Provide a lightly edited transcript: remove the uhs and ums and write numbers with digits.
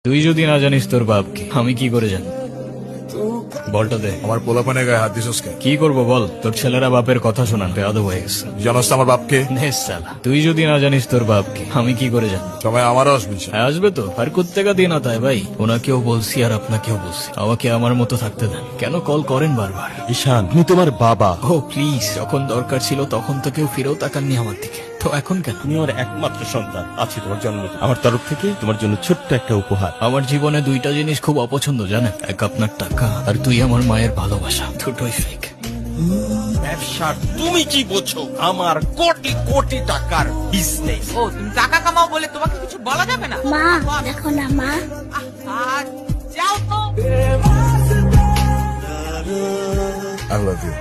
তুই যদি না জানিস তোর বাপকে আমি কি করে জানি? বলটা দে। আমার পোলাপানে গায়ে হাত দিছস কে? কি করবো বল? তোর ছেলেরা বাপের কথা শোনান বেয়াদব হয়ে গেছে। জানোস তো আমার বাপকে? নেস শালা, তুই যদি না জানিস তোর বাপকে আমি কি করে জানি? সময় আমারও আসবি। হ্যাঁ আসবে তো, আর কোত্তেকা দিন আতায় ভাই। ওনাকেও বলছি আর আপনাকেও বলছি, আমাকে আমার মতো থাকতে দেন। কেন কল করেন বারবার? ঈশান, আমি তোমার বাবা। ও প্লিজ, যখন দরকার ছিল তখন তো কেউ ফিরেও তাকাননি আমার দিকে, তো এখন কেন? তুমি আমার একমাত্র সন্তান, আছি তোমার জন্ম। আমার তরফ থেকে তোমার জন্য ছোট্ট একটা উপহার। আমার জীবনে দুইটা জিনিস খুব অপছন্দ জানেন, এক আপনার টাকা আর তুই আমার মায়ের ভালোবাসা, দুটোই ফেক। ব্যবসার তুমি কি বোঝো? আমার কোটি কোটি টাকার বিজনেস। ও তুমি টাকা কামাও বলে তোমাকে কিছু বলা যাবে না? মা দেখো না মা, যাও তো। I love you.